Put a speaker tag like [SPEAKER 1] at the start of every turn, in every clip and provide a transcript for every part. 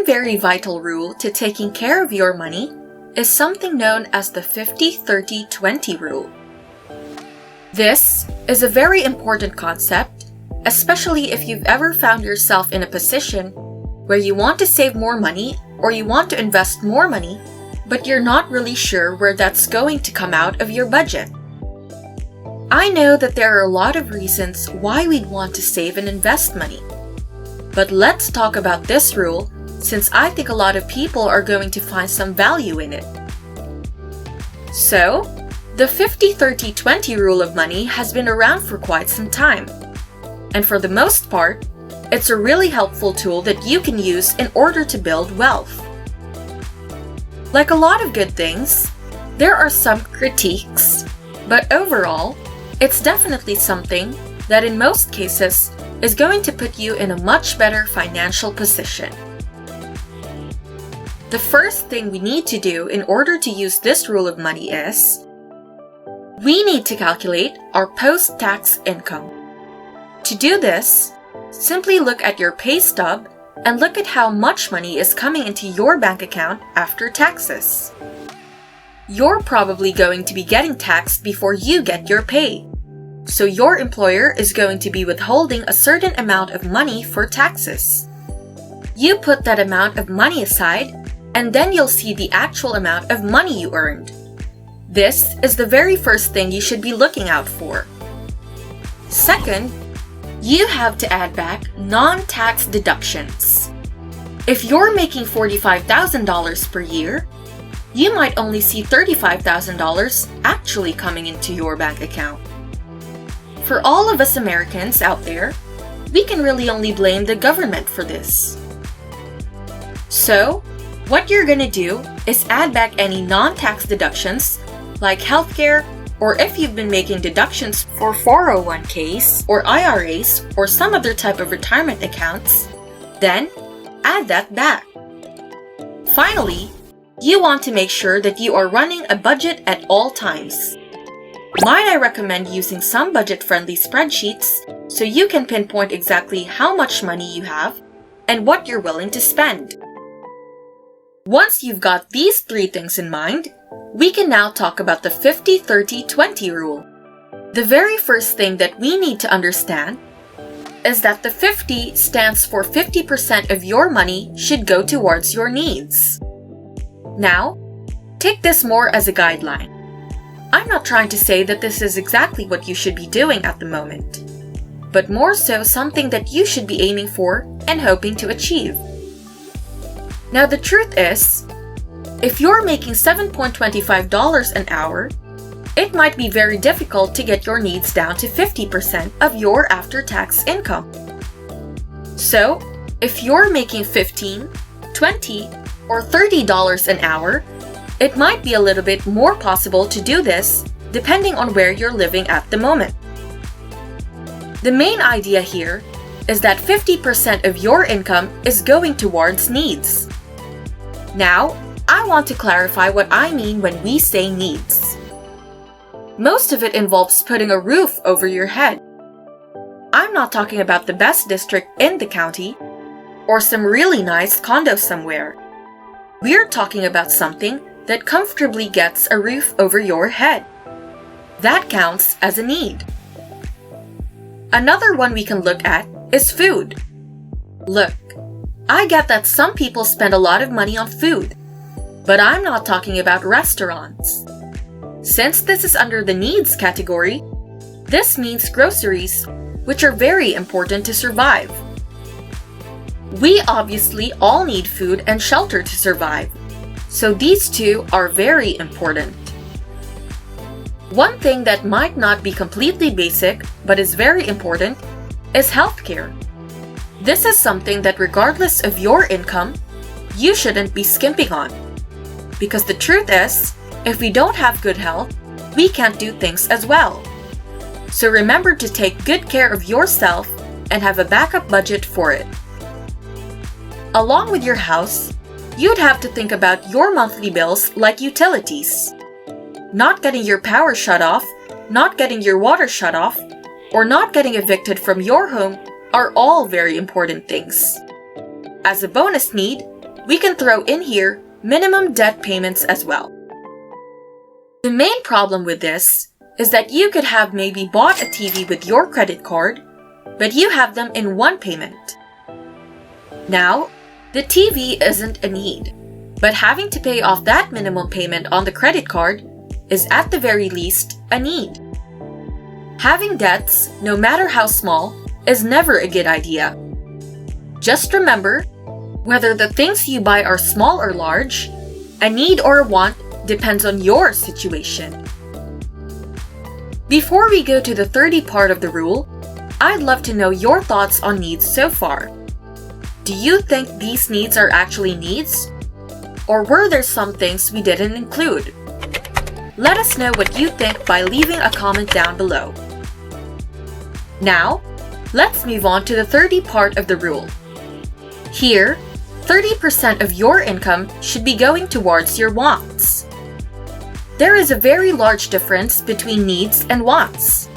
[SPEAKER 1] One very vital rule to taking care of your money is something known as the 50-30-20 rule. This is a very important concept, especially if you've ever found yourself in a position where you want to save more money or you want to invest more money, but you're not really sure where that's going to come out of your budget. I know that there are a lot of reasons why we'd want to save and invest money. But let's talk about this rule, since I think a lot of people are going to find some value in it. So, the 50-30-20 rule of money has been around for quite some time. And for the most part, it's a really helpful tool that you can use in order to build wealth. Like a lot of good things, there are some critiques, but overall, it's definitely something that in most cases is going to put you in a much better financial position. The first thing we need to do in order to use this rule of money is we need to calculate our post-tax income. To do this, simply look at your pay stub and look at how much money is coming into your bank account after taxes. You're probably going to be getting taxed before you get your pay. So your employer is going to be withholding a certain amount of money for taxes. You put that amount of money aside, and then you'll see the actual amount of money you earned. This is the very first thing you should be looking out for. Second, you have to add back non-tax deductions. If you're making $45,000 per year, you might only see $35,000 actually coming into your bank account. For all of us Americans out there, we can really only blame the government for this. So, what you're gonna do is add back any non-tax deductions like healthcare, or if you've been making deductions for 401ks or IRAs or some other type of retirement accounts, then add that back. Finally, you want to make sure that you are running a budget at all times. Might I recommend using some budget-friendly spreadsheets so you can pinpoint exactly how much money you have and what you're willing to spend. Once you've got these three things in mind, we can now talk about the 50-30-20 rule. The very first thing that we need to understand is that the 50 stands for 50% of your money should go towards your needs. Now, take this more as a guideline. I'm not trying to say that this is exactly what you should be doing at the moment, but more so something that you should be aiming for and hoping to achieve. Now the truth is, if you're making $7.25 an hour, it might be very difficult to get your needs down to 50% of your after-tax income. So, if you're making $15, $20, or $30 an hour, it might be a little bit more possible to do this depending on where you're living at the moment. The main idea here is that 50% of your income is going towards needs. Now, I want to clarify what I mean when we say needs. Most of it involves putting a roof over your head. I'm not talking about the best district in the county or some really nice condo somewhere. We're talking about something that comfortably gets a roof over your head. That counts as a need. Another one we can look at is food. Look, I get that some people spend a lot of money on food, but I'm not talking about restaurants. Since this is under the needs category, this means groceries, which are very important to survive. We obviously all need food and shelter to survive, so these two are very important. One thing that might not be completely basic, but is very important, is healthcare. This is something that regardless of your income, you shouldn't be skimping on. Because the truth is, if we don't have good health, we can't do things as well. So remember to take good care of yourself and have a backup budget for it. Along with your house, you'd have to think about your monthly bills like utilities. Not getting your power shut off, not getting your water shut off, or not getting evicted from your home are all very important things. As a bonus need, we can throw in here minimum debt payments as well. The main problem with this is that you could have maybe bought a TV with your credit card, but you have them in one payment. Now, the TV isn't a need, but having to pay off that minimum payment on the credit card is at the very least a need. Having debts, no matter how small, is never a good idea. Just remember, whether the things you buy are small or large, a need or a want depends on your situation. Before we go to the 30 part of the rule, I'd love to know your thoughts on needs so far. Do you think these needs are actually needs? Or were there some things we didn't include? Let us know what you think by leaving a comment down below. Now, let's move on to the 30 part of the rule. Here, 30% of your income should be going towards your wants. There is a very large difference between needs and wants.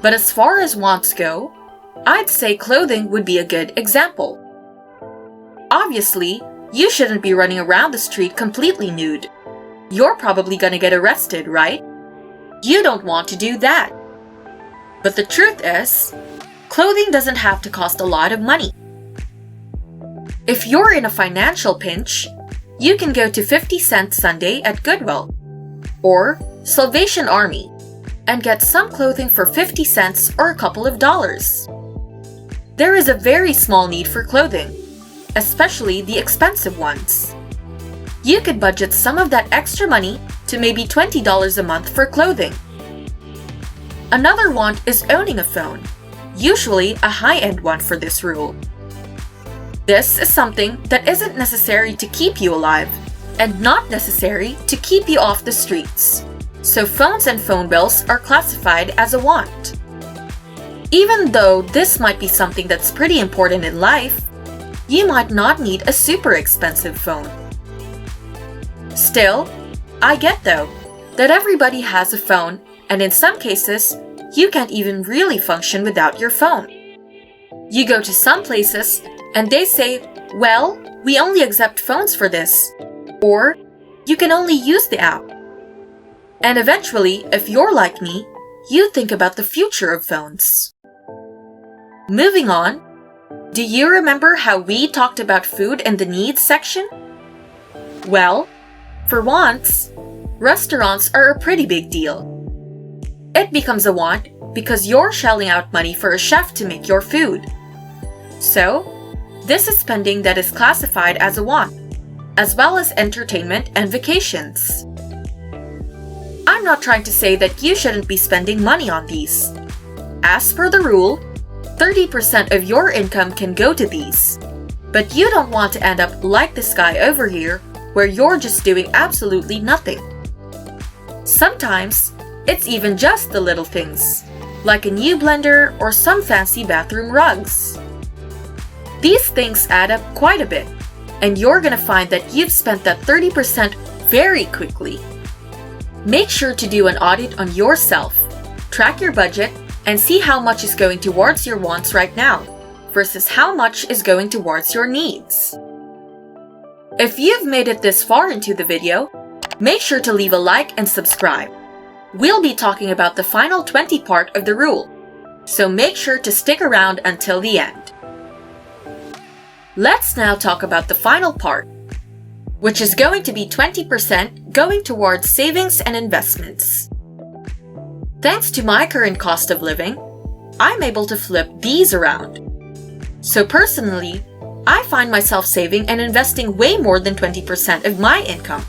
[SPEAKER 1] But as far as wants go, I'd say clothing would be a good example. Obviously, you shouldn't be running around the street completely nude. You're probably gonna get arrested, right? You don't want to do that. But the truth is, clothing doesn't have to cost a lot of money. If you're in a financial pinch, you can go to 50 Cent Sunday at Goodwill or Salvation Army and get some clothing for 50 cents or a couple of dollars. There is a very small need for clothing, especially the expensive ones. You could budget some of that extra money to maybe $20 a month for clothing. Another want is owning a phone, usually a high-end one for this rule. This is something that isn't necessary to keep you alive and not necessary to keep you off the streets. So phones and phone bills are classified as a want. Even though this might be something that's pretty important in life, you might not need a super expensive phone. Still, I get though that everybody has a phone, and in some cases, you can't even really function without your phone. You go to some places and they say, well, we only accept phones for this, or you can only use the app. And eventually, if you're like me, you think about the future of phones. Moving on, do you remember how we talked about food in the needs section? Well, for wants, restaurants are a pretty big deal. It becomes a want because you're shelling out money for a chef to make your food. So, this is spending that is classified as a want, as well as entertainment and vacations. I'm not trying to say that you shouldn't be spending money on these. As per the rule, 30% of your income can go to these. But you don't want to end up like this guy over here, where you're just doing absolutely nothing. Sometimes, it's even just the little things, like a new blender or some fancy bathroom rugs. These things add up quite a bit, and you're gonna find that you've spent that 30% very quickly. Make sure to do an audit on yourself, track your budget, and see how much is going towards your wants right now versus how much is going towards your needs. If you've made it this far into the video, make sure to leave a like and subscribe. We'll be talking about the final 20 part of the rule, so make sure to stick around until the end. Let's now talk about the final part, which is going to be 20% going towards savings and investments. Thanks to my current cost of living, I'm able to flip these around. So personally, I find myself saving and investing way more than 20% of my income.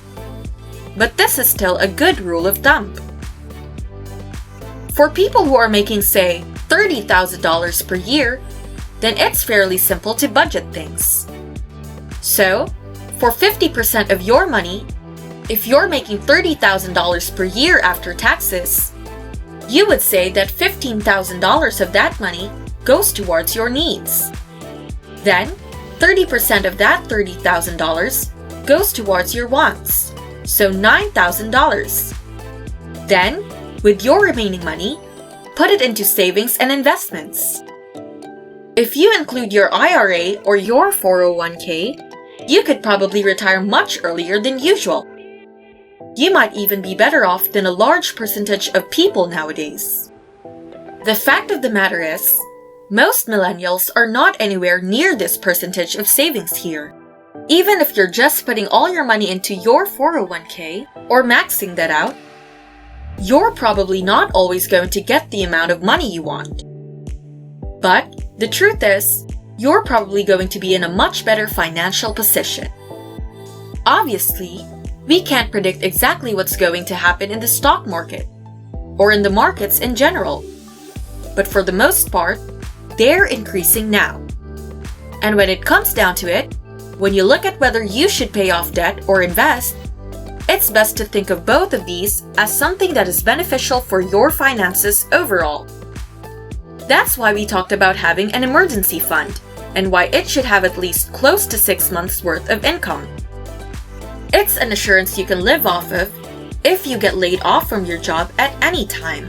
[SPEAKER 1] But this is still a good rule of thumb. For people who are making, say, $30,000 per year, then it's fairly simple to budget things. So, for 50% of your money, if you're making $30,000 per year after taxes, you would say that $15,000 of that money goes towards your needs. Then, 30% of that $30,000 goes towards your wants, so $9,000. Then, with your remaining money, put it into savings and investments. If you include your IRA or your 401k, you could probably retire much earlier than usual. You might even be better off than a large percentage of people nowadays. The fact of the matter is, most millennials are not anywhere near this percentage of savings here. Even if you're just putting all your money into your 401k or maxing that out, you're probably not always going to get the amount of money you want. But the truth is, you're probably going to be in a much better financial position. Obviously, we can't predict exactly what's going to happen in the stock market or in the markets in general. But for the most part, they're increasing now. And when it comes down to it, when you look at whether you should pay off debt or invest, it's best to think of both of these as something that is beneficial for your finances overall. That's why we talked about having an emergency fund and why it should have at least close to 6 months' worth of income. It's an assurance you can live off of if you get laid off from your job at any time.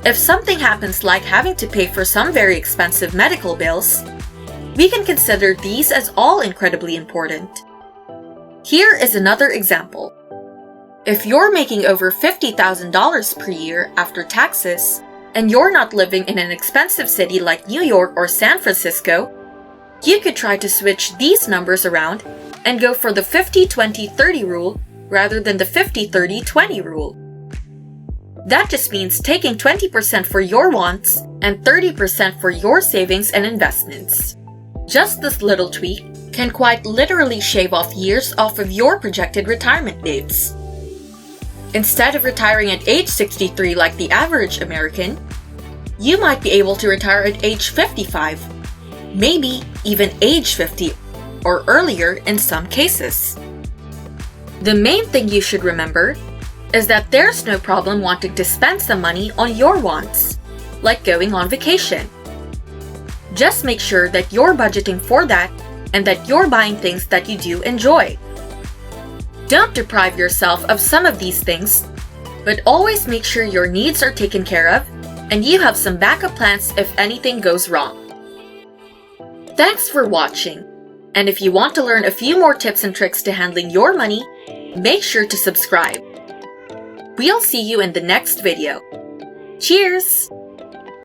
[SPEAKER 1] If something happens like having to pay for some very expensive medical bills, we can consider these as all incredibly important. Here is another example. If you're making over $50,000 per year after taxes, and you're not living in an expensive city like New York or San Francisco, you could try to switch these numbers around and go for the 50-20-30 rule rather than the 50-30-20 rule. That just means taking 20% for your wants and 30% for your savings and investments. Just this little tweak can quite literally shave off years off of your projected retirement dates. Instead of retiring at age 63 like the average American, you might be able to retire at age 55, maybe even age 50, or earlier in some cases. The main thing you should remember is that there's no problem wanting to spend some money on your wants, like going on vacation. Just make sure that you're budgeting for that and that you're buying things that you do enjoy. Don't deprive yourself of some of these things, but always make sure your needs are taken care of and you have some backup plans if anything goes wrong. Thanks for watching, and if you want to learn a few more tips and tricks to handling your money, make sure to subscribe. We'll see you in the next video. Cheers!